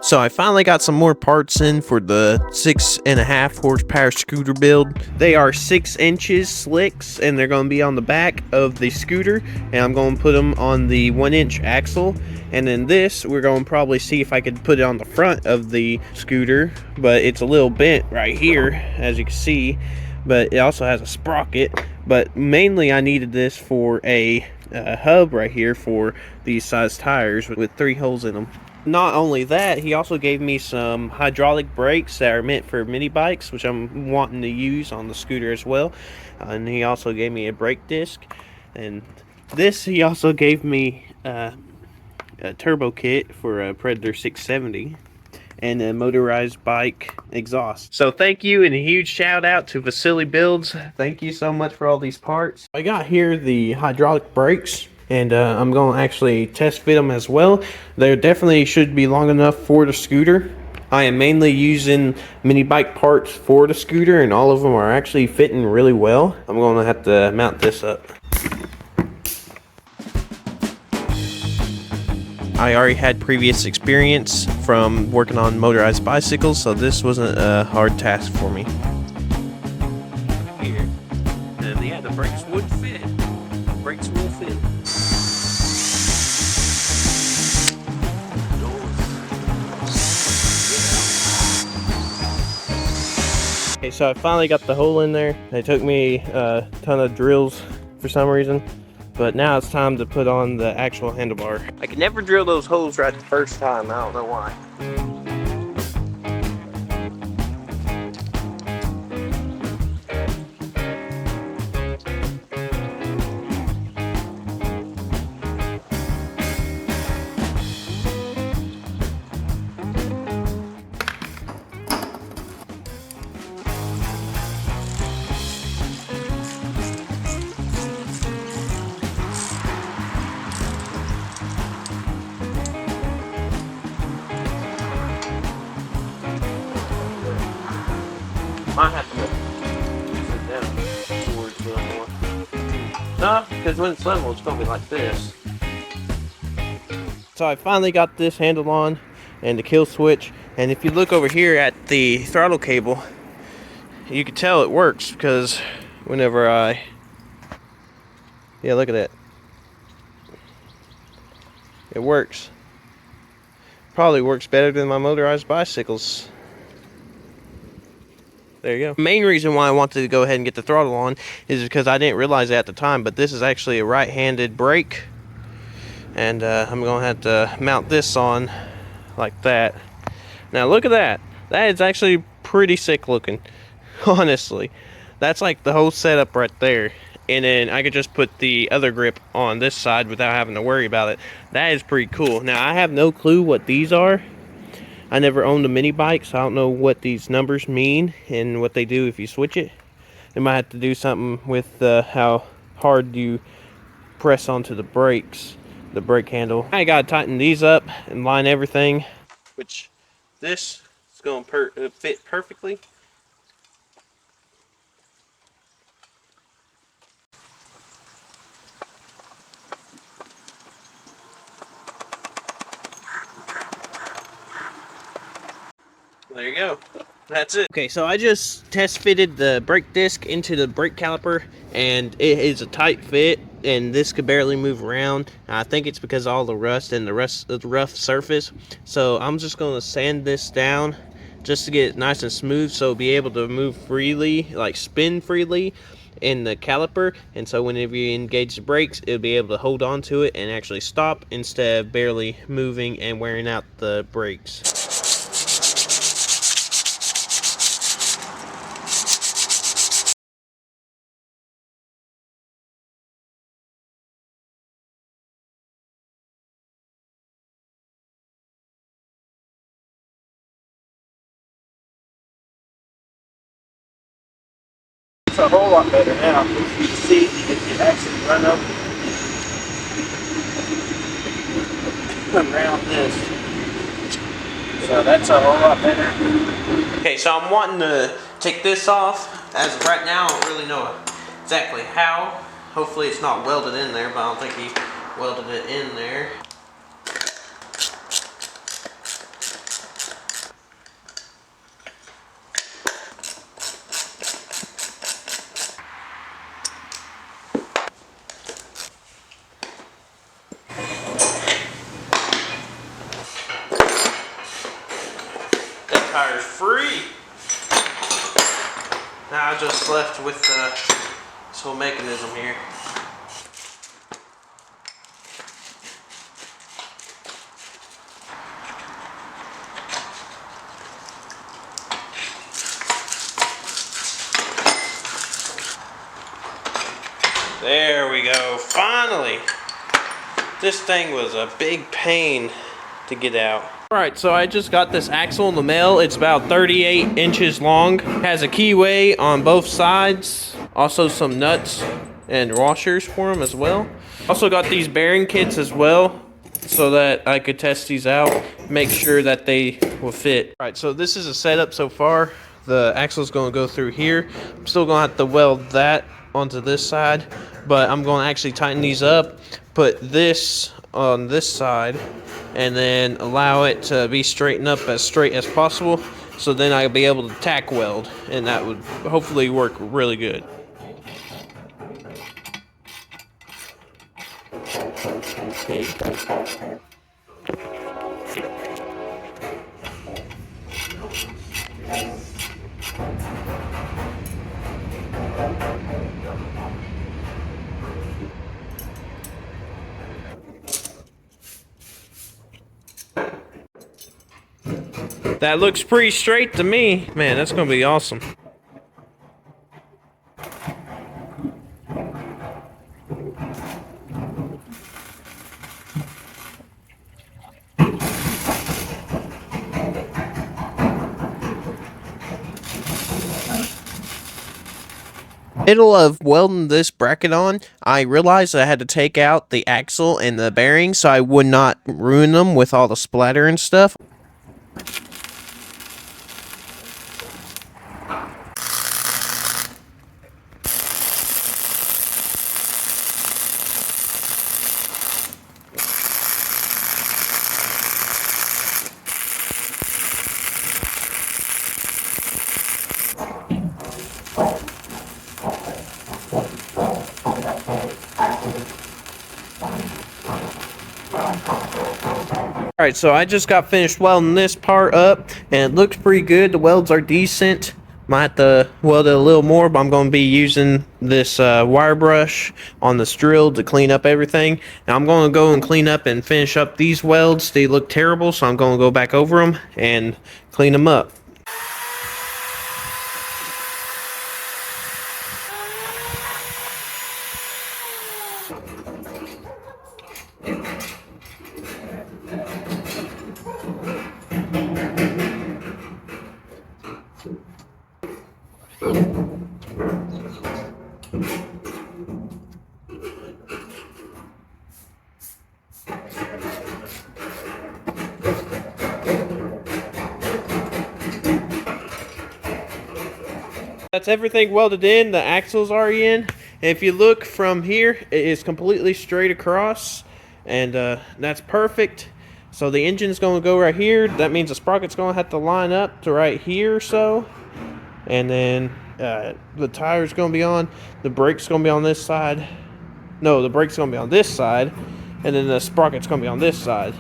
So I finally got some more parts in for the 6.5 horsepower scooter build. They are 6 inches SLICKS, and they're going to be on the back of the scooter, and I'm going to put them on the 1-inch axle. And then this, we're going to probably see if I could put it on the front of the scooter, but it's a little bent right here, as you can see. But it also has a sprocket. But mainly I needed this for a hub right here for these size tires with 3 holes in them. Not only that, he also gave me some hydraulic brakes that are meant for mini bikes, which I'm wanting to use on the scooter as well. And he also gave me a brake disc. And this, he also gave me a turbo kit for a Predator 670 and a motorized bike exhaust. So thank you, and a huge shout out to Facility Builds. Thank you so much for all these parts. I got here the hydraulic brakes, and I'm going to actually test fit them as well. They definitely should be long enough for the scooter. I am mainly using mini bike parts for the scooter, and all of them are actually fitting really well. I'm going to have to mount this up. I already had previous experience from working on motorized bicycles, so this wasn't a hard task for me. Here, and yeah, the brakes would fit. Brakes will fit. Okay, so I finally got the hole in there. It took me a ton of drills for some reason. But now it's time to put on the actual handlebar. I can never drill those holes right the first time. I don't know why. Might have to sit down towards a little more. No, because when it's level, it's going to be like this. So I finally got this handle on and the kill switch. And if you look over here at the throttle cable, you can tell it works because whenever I... Yeah, look at that. It works. Probably works better than my motorized bicycles. There you go. Main reason why I wanted to go ahead and get the throttle on is because I didn't realize it at the time, but this is actually a right-handed brake, and I'm gonna have to mount this on like that. Now look at that. That is actually pretty sick looking, honestly. That's like the whole setup right there, and then I could just put the other grip on this side without having to worry about it. That is pretty cool. Now I have no clue what these are. I never owned a mini bike, so I don't know what these numbers mean and what they do if you switch it. It might have to do something with how hard you press onto the brakes, the brake handle. I gotta tighten these up and line everything, which this is going to fit perfectly. There you go. That's it. Okay, so I just test fitted the brake disc into the brake caliper, and it is a tight fit, and this could barely move around. I think it's because of all the rust and the rough surface. So I'm just going to sand this down just to get it nice and smooth, so it'll be able to move freely, like spin freely in the caliper. And so whenever you engage the brakes, it'll be able to hold on to it and actually stop instead of barely moving and wearing out the brakes. It's a whole lot better now. You can see if you actually run up around this. So that's a whole lot better. Okay, so I'm wanting to take this off. As of right now, I don't really know exactly how. Hopefully it's not welded in there, but I don't think he welded it in there. tire's free. Now I just left with this whole mechanism here. There we go, finally. This thing was a big pain to get out. Alright, so I just got this axle in the mail. It's about 38 inches long. Has a keyway on both sides. Also some nuts and washers for them as well. Also got these bearing kits as well, so that I could test these out, make sure that they will fit. Alright, so this is a setup so far. The axle is going to go through here. I'm still going to have to weld that onto this side, but I'm going to actually tighten these up, put this on this side, and then allow it to be straightened up as straight as possible, so then I'll be able to tack weld, and that would hopefully work really good. That looks pretty straight to me. Man, that's gonna be awesome. Middle of welding this bracket on, I realized I had to take out the axle and the bearings so I would not ruin them with all the splatter and stuff. Alright, so I just got finished welding this part up, and it looks pretty good. The welds are decent. Might have to weld it a little more, but I'm going to be using this wire brush on this drill to clean up everything. Now I'm going to go and clean up and finish up these welds. They look terrible, so I'm going to go back over them and clean them up. That's everything welded in. The axles are in. And if you look from here, it is completely straight across, and that's perfect. So the engine's going to go right here. That means the sprocket's going to have to line up to right here or so. And then the tire's going to be on. The brake's going to be on this side. No, the brake's going to be on this side. And then the sprocket's going to be on this side.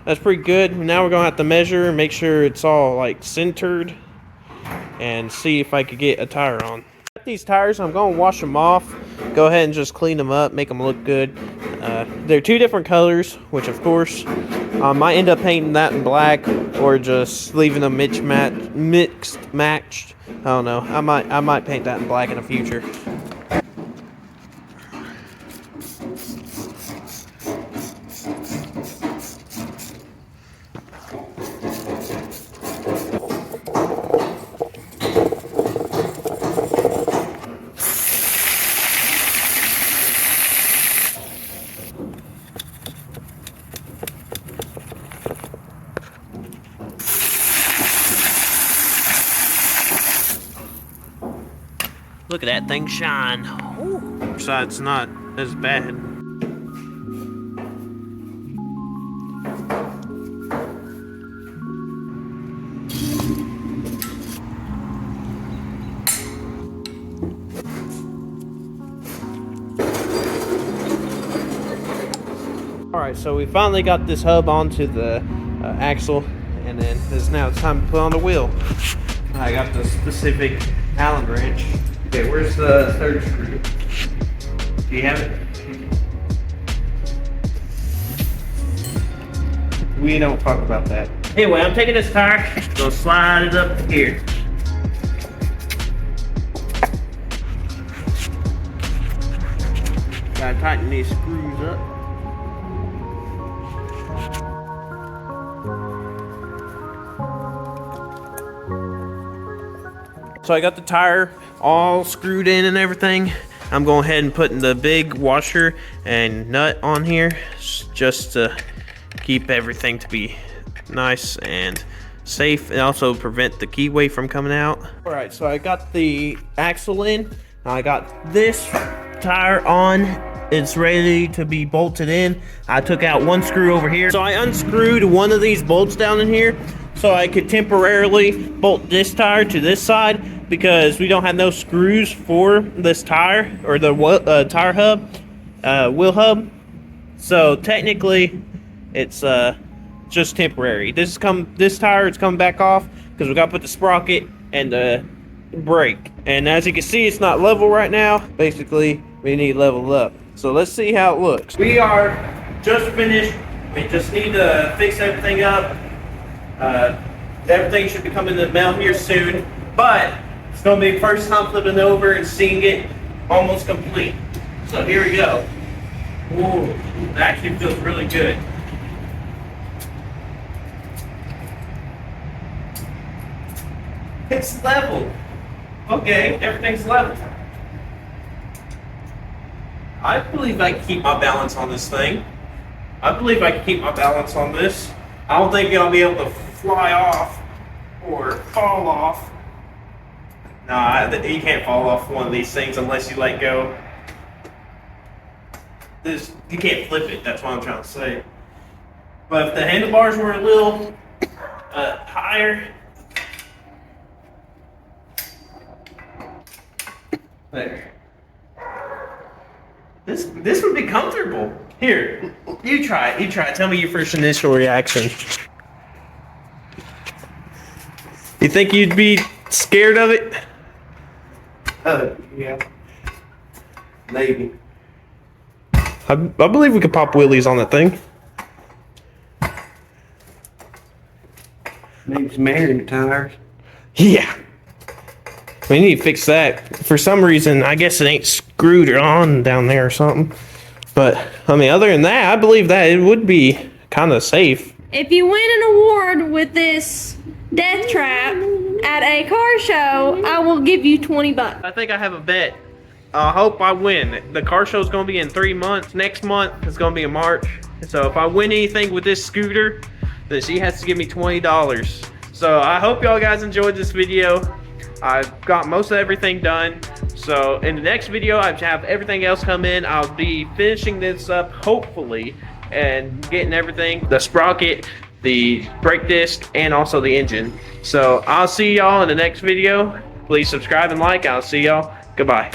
That's pretty good. Now we're going to have to measure and make sure it's all like centered, and see if I could get a tire on. These tires, I'm going to wash them off. Go ahead and just clean them up, make them look good. They're two different colors, which of course I might end up painting that in black or just leaving them mixed matched. I don't know. I might paint that in black in the future. Look at that thing shine. Ooh. So it's not as bad. Alright, so we finally got this hub onto the axle, And then now it's time to put on the wheel. I got the specific Allen wrench. Okay, where's the third screw? Do you have it? We don't talk about that. Anyway, I'm taking this tire, gonna slide it up here. Gotta tighten these screws up. So I got the tire all screwed in and everything. I'm going ahead and putting the big washer and nut on here just to keep everything to be nice and safe and also prevent the keyway from coming out. All right, so I got the axle in. I got this tire on. It's ready to be bolted in. I took out one screw over here. So I unscrewed one of these bolts down in here so I could temporarily bolt this tire to this side because we don't have no screws for this tire or the tire hub, wheel hub. So technically it's just temporary. This tire is coming back off because we got to put the sprocket and the brake. And as you can see, it's not level right now. Basically, we need to level up. So let's see how it looks. We are just finished. We just need to fix everything up. Everything should be coming in the mail here soon. But it's going to be the first time flipping over and seeing it almost complete. So here we go. Ooh, it actually feels really good. It's level. Okay, everything's level. I believe I can keep my balance on this thing. I believe I can keep my balance on this. I don't think I'll be able to fly off or fall off. Nah, you can't fall off one of these things unless you let go. You can't flip it, that's what I'm trying to say. But if the handlebars were a little higher, there. This would be comfortable. Here, you try it. You try it. Tell me your first initial reaction. You think you'd be scared of it? Yeah. Maybe. I believe we could pop wheelies on that thing. Maybe some air in the tires. Yeah. We need to fix that. For some reason, I guess it ain't screwed on down there or something. But, I mean, other than that, I believe that it would be kind of safe. If you win an award with this death trap at a car show, I will give you $20. I think I have a bet. I hope I win. The car show is going to be in 3 months. Next month is going to be in March. So if I win anything with this scooter, then she has to give me $20. So I hope y'all guys enjoyed this video. I've got most of everything done. So in the next video, I have everything else come in. I'll be finishing this up, hopefully, and getting everything, the sprocket, the brake disc, and also the engine. So I'll see y'all in the next video. Please subscribe and like. I'll see y'all. Goodbye.